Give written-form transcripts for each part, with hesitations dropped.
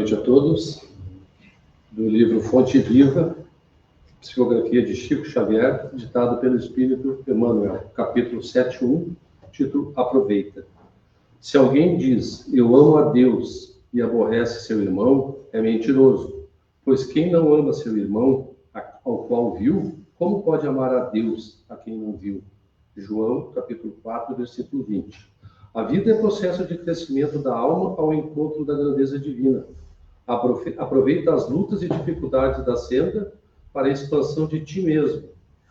noite a todos. Do livro Fonte Viva, psicografia de Chico Xavier, ditado pelo Espírito Emmanuel, capítulo 7.1, título Aproveita. Se alguém diz, eu amo a Deus e aborrece seu irmão, é mentiroso, pois quem não ama seu irmão, ao qual viu, como pode amar a Deus, a quem não viu? João, capítulo 4, versículo 20. A vida é processo de crescimento da alma ao encontro da grandeza divina. Aproveita as lutas e dificuldades da senda para a expansão de ti mesmo,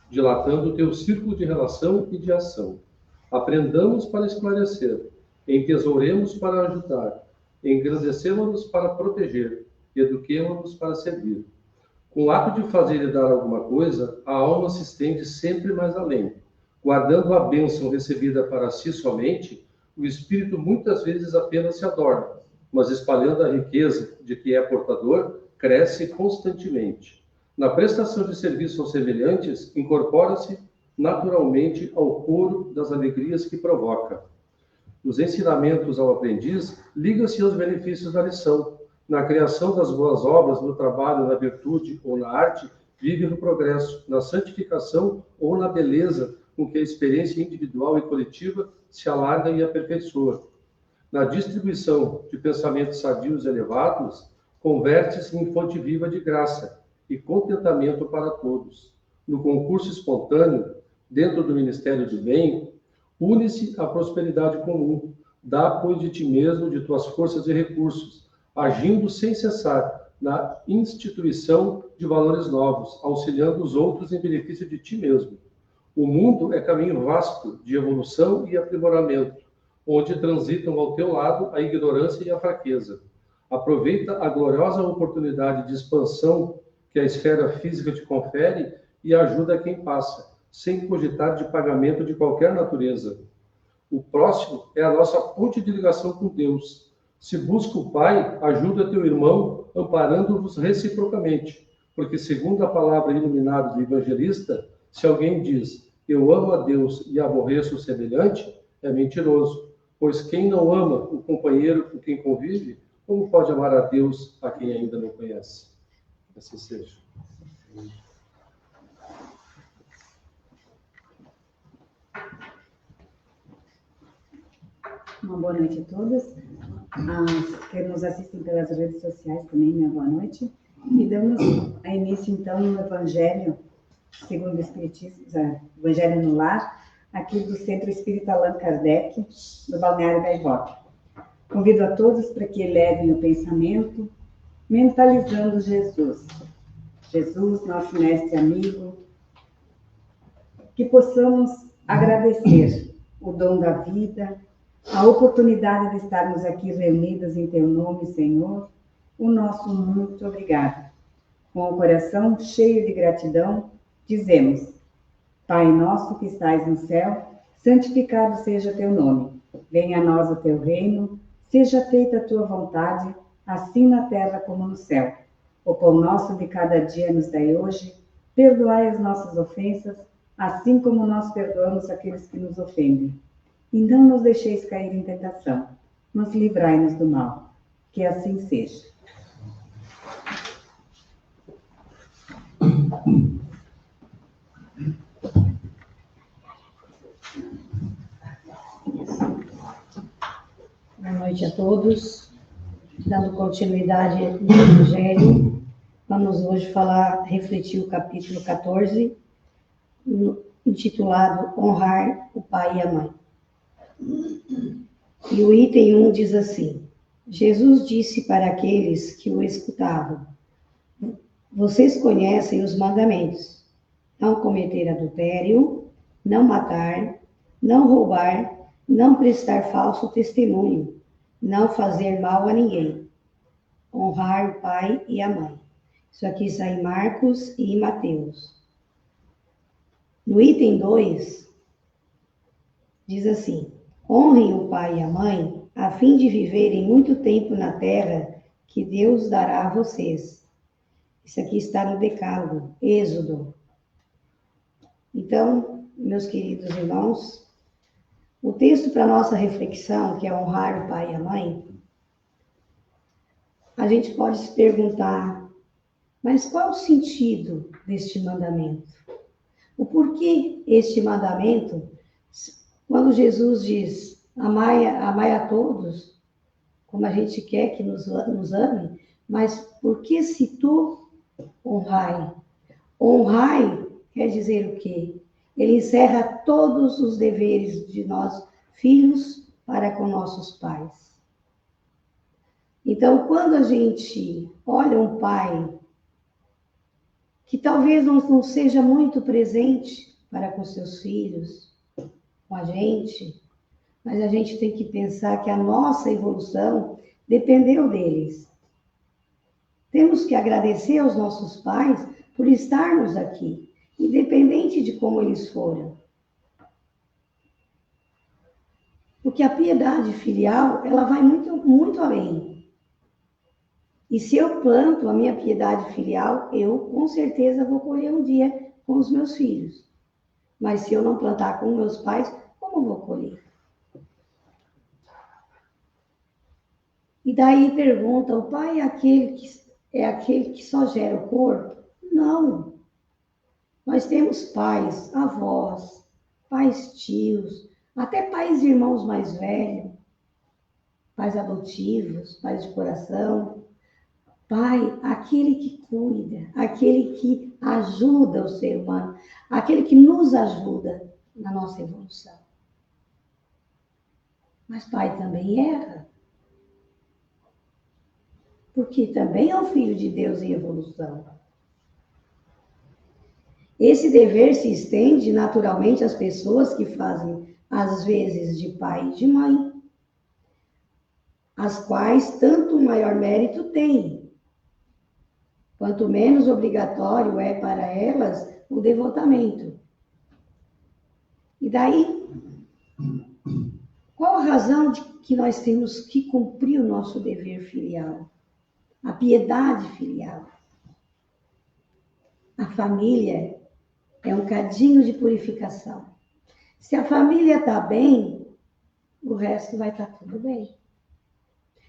dilatando o teu círculo de relação e de ação. Aprendamos para esclarecer, entesouremos para ajudar, engrandecemos-nos para proteger, eduquemos-nos para servir. Com o ato de fazer e dar alguma coisa, a alma se estende sempre mais além. Guardando a bênção recebida para si somente, o espírito muitas vezes apenas se adorna, mas espalhando a riqueza de que é portador, cresce constantemente. Na prestação de serviço aos semelhantes, incorpora-se naturalmente ao coro das alegrias que provoca. Nos ensinamentos ao aprendiz, liga-se aos benefícios da lição. Na criação das boas obras, no trabalho, na virtude ou na arte, vive no progresso, na santificação ou na beleza com que a experiência individual e coletiva se alarga e aperfeiçoa. Na distribuição de pensamentos sadios e elevados, converte-se em fonte viva de graça e contentamento para todos. No concurso espontâneo, dentro do Ministério do Bem, une-se à prosperidade comum, dá apoio de ti mesmo, de tuas forças e recursos, agindo sem cessar na instituição de valores novos, auxiliando os outros em benefício de ti mesmo. O mundo é caminho vasto de evolução e aprimoramento, onde transitam ao teu lado a ignorância e a fraqueza. Aproveita a gloriosa oportunidade de expansão que a esfera física te confere e ajuda quem passa, sem cogitar de pagamento de qualquer natureza. O próximo é a nossa ponte de ligação com Deus. Se busca o Pai, ajuda teu irmão, amparando-vos reciprocamente, porque, segundo a palavra iluminada do evangelista, se alguém diz, eu amo a Deus e aborreço o semelhante, é mentiroso, pois quem não ama o companheiro com quem convive, como pode amar a Deus a quem ainda não conhece? Assim seja. Uma boa noite a todos. Que nos assistem pelas redes sociais também, minha boa noite. E damos a início, então, no Evangelho, segundo o Espiritismo, Evangelho no Lar, aqui do Centro Espírita Allan Kardec, do Balneário Gaivota. Convido a todos para que elevem o pensamento, mentalizando Jesus. Jesus, nosso mestre amigo, que possamos agradecer o dom da vida, a oportunidade de estarmos aqui reunidos em teu nome, Senhor, o nosso muito obrigado. Com o coração cheio de gratidão, dizemos, Pai nosso que estais no céu, santificado seja teu nome. Venha a nós o teu reino, seja feita a tua vontade, assim na terra como no céu. O pão nosso de cada dia nos dai hoje, perdoai as nossas ofensas, assim como nós perdoamos aqueles que nos ofendem. E não nos deixeis cair em tentação, mas livrai-nos do mal. Que assim seja. Boa noite a todos. Dando continuidade no Evangelho, vamos hoje refletir o capítulo 14, intitulado Honrar o Pai e a Mãe. E o item 1 diz assim, Jesus disse para aqueles que o escutavam, vocês conhecem os mandamentos, não cometer adultério, não matar, não roubar, não prestar falso testemunho, não fazer mal a ninguém, honrar o pai e a mãe. Isso aqui está em Marcos e em Mateus. No item 2, diz assim, honrem o pai e a mãe, a fim de viverem muito tempo na terra que Deus dará a vocês. Isso aqui está no Decálogo, Êxodo. Então, meus queridos irmãos, o texto para nossa reflexão, que é honrar o pai e a mãe, a gente pode se perguntar, mas qual o sentido deste mandamento? O porquê este mandamento, quando Jesus diz, amai a todos, como a gente quer que nos ame, mas por que citou honrai? Honrai quer dizer o quê? Ele encerra todos os deveres de nós, filhos, para com nossos pais. Então, quando a gente olha um pai que talvez não seja muito presente para com seus filhos, com a gente, mas a gente tem que pensar que a nossa evolução dependeu deles. Temos que agradecer aos nossos pais por estarmos aqui, independente de como eles foram. Porque a piedade filial, ela vai muito, muito além. E se eu planto a minha piedade filial, eu com certeza vou colher um dia com os meus filhos. Mas se eu não plantar com meus pais, como vou colher? E daí pergunta, o pai é aquele que só gera o corpo? Não. Nós temos pais, avós, pais tios, até pais e irmãos mais velhos, pais adotivos, pais de coração. Pai, aquele que cuida, aquele que ajuda o ser humano, aquele que nos ajuda na nossa evolução. Mas pai também erra. Porque também é um filho de Deus em evolução. Esse dever se estende naturalmente às pessoas que fazem, às vezes, de pai e de mãe, as quais tanto maior mérito têm. Quanto menos obrigatório é para elas o devotamento. E daí, qual a razão de que nós temos que cumprir o nosso dever filial? A piedade filial. A família é um cadinho de purificação. Se a família está bem, o resto vai estar tudo bem.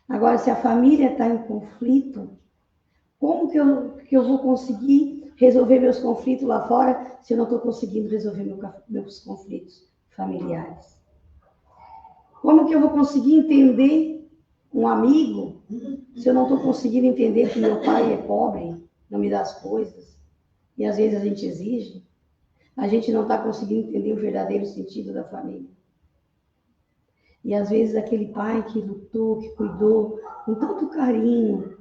Agora, se a família está em conflito, como que eu vou conseguir resolver meus conflitos lá fora se eu não estou conseguindo resolver meus conflitos familiares? Como que eu vou conseguir entender um amigo se eu não estou conseguindo entender que meu pai é pobre, não me dá as coisas? E às vezes a gente exige. A gente não está conseguindo entender o verdadeiro sentido da família. E às vezes aquele pai que lutou, que cuidou com tanto carinho,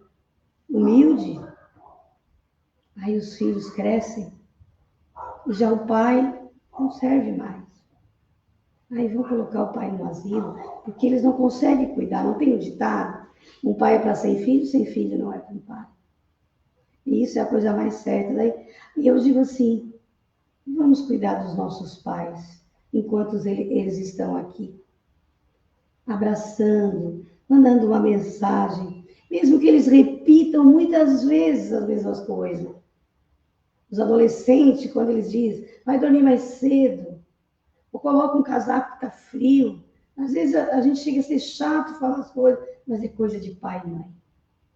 humilde, aí os filhos crescem e já o pai não serve mais. Aí vão colocar o pai no asilo, porque eles não conseguem cuidar, não tem o ditado. Um pai é para sem filho não é para um pai. E isso é a coisa mais certa. E eu digo assim, vamos cuidar dos nossos pais, enquanto eles estão aqui. Abraçando, mandando uma mensagem, mesmo que eles repitam muitas vezes as mesmas coisas. Os adolescentes, quando eles dizem, vai dormir mais cedo, ou coloca um casaco que está frio. Às vezes a gente chega a ser chato falar as coisas, mas é coisa de pai e mãe.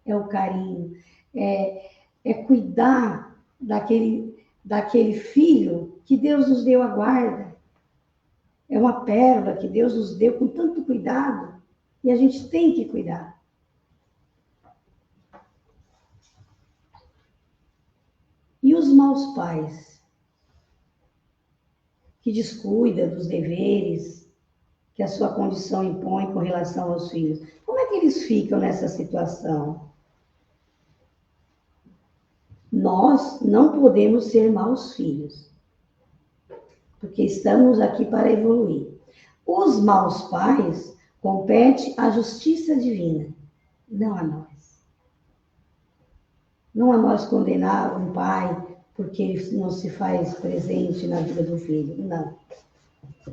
É o carinho, é cuidar daquele filho que Deus nos deu a guarda. É uma pérola que Deus nos deu com tanto cuidado e a gente tem que cuidar. E os maus pais, que descuidam dos deveres que a sua condição impõe com relação aos filhos, como é que eles ficam nessa situação? Nós não podemos ser maus filhos, porque estamos aqui para evoluir. Os maus pais compete à justiça divina, não a nós. Não a nós condenar um pai porque ele não se faz presente na vida do filho, não.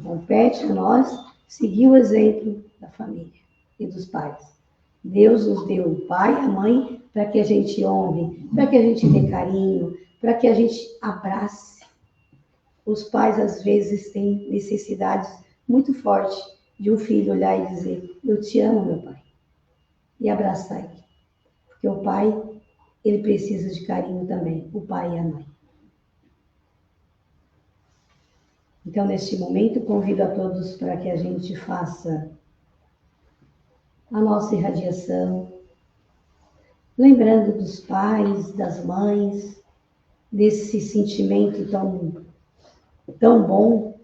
Compete a nós seguir o exemplo da família e dos pais. Deus nos deu o pai e a mãe para que a gente honre, para que a gente dê carinho, para que a gente abrace. Os pais, às vezes, têm necessidades muito fortes de um filho olhar e dizer, eu te amo, meu pai, e abraçar ele. Porque o pai, ele precisa de carinho também, o pai e a mãe. Então, neste momento, convido a todos para que a gente faça a nossa irradiação, lembrando dos pais, das mães, desse sentimento tão bom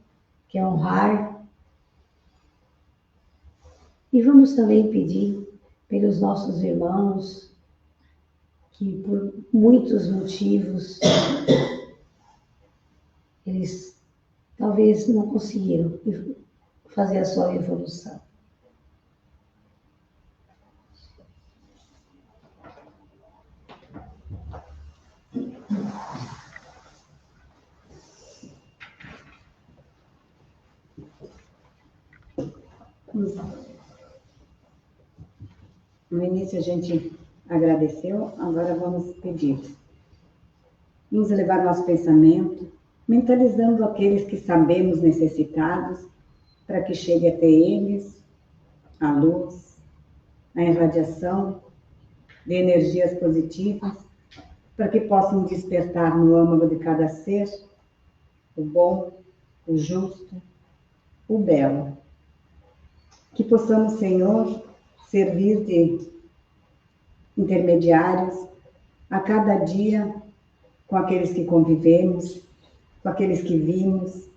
que é honrar. E vamos também pedir pelos nossos irmãos que por muitos motivos eles talvez não conseguiram fazer a sua evolução. No início a gente agradeceu, agora vamos pedir. Vamos elevar nosso pensamento, mentalizando aqueles que sabemos necessitados, para que chegue até eles a luz, a irradiação de energias positivas, para que possam despertar no âmago de cada ser o bom, o justo, o belo. Que possamos, Senhor, servir de intermediários a cada dia com aqueles que convivemos, com aqueles que vimos,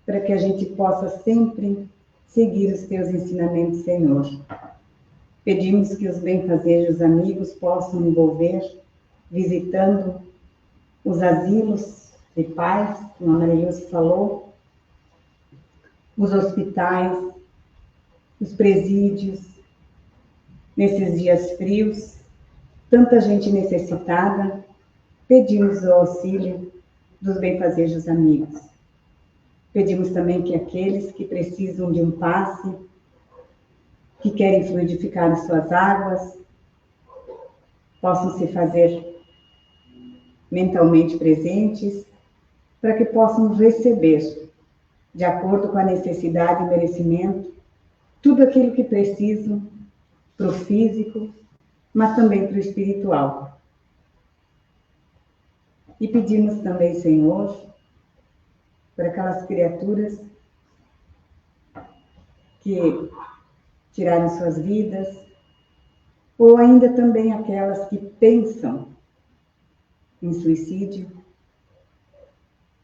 para que a gente possa sempre seguir os teus ensinamentos, Senhor. Pedimos que os benfazejos amigos possam envolver, visitando os asilos de pais, como a Maria falou, os hospitais, os presídios, nesses dias frios, tanta gente necessitada, pedimos o auxílio dos benfazejos amigos. Pedimos também que aqueles que precisam de um passe, que querem fluidificar as suas águas, possam se fazer mentalmente presentes, para que possam receber, de acordo com a necessidade e merecimento, tudo aquilo que precisam para o físico, mas também para o espiritual. E pedimos também, Senhor, para aquelas criaturas que tiraram suas vidas, ou ainda também aquelas que pensam em suicídio,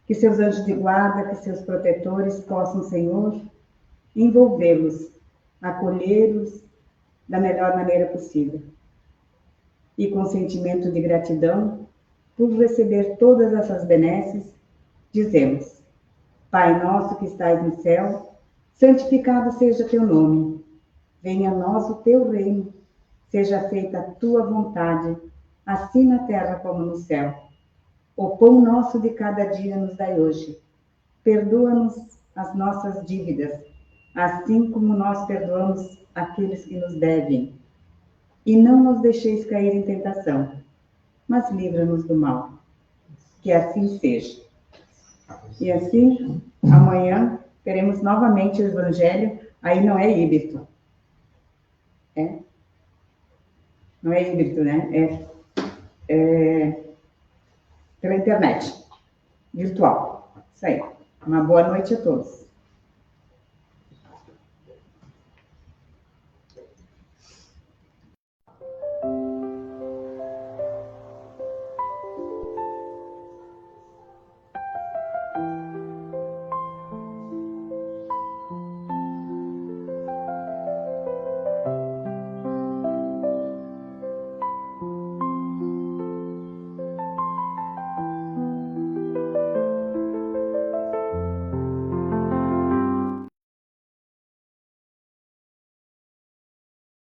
que seus anjos de guarda, que seus protetores possam, Senhor, envolvê-los, acolhê-los da melhor maneira possível. E com sentimento de gratidão por receber todas essas benesses, dizemos: Pai nosso que estais no céu, santificado seja teu nome. Venha a nós o teu reino. Seja feita a tua vontade, assim na terra como no céu. O pão nosso de cada dia nos dai hoje. Perdoa-nos as nossas dívidas, assim como nós perdoamos aqueles que nos devem. E não nos deixeis cair em tentação, mas livra-nos do mal. Que assim seja. E assim, amanhã, teremos novamente o Evangelho. Aí não é híbrido. Não é híbrido, né? É pela internet, virtual. Isso aí. Uma boa noite a todos.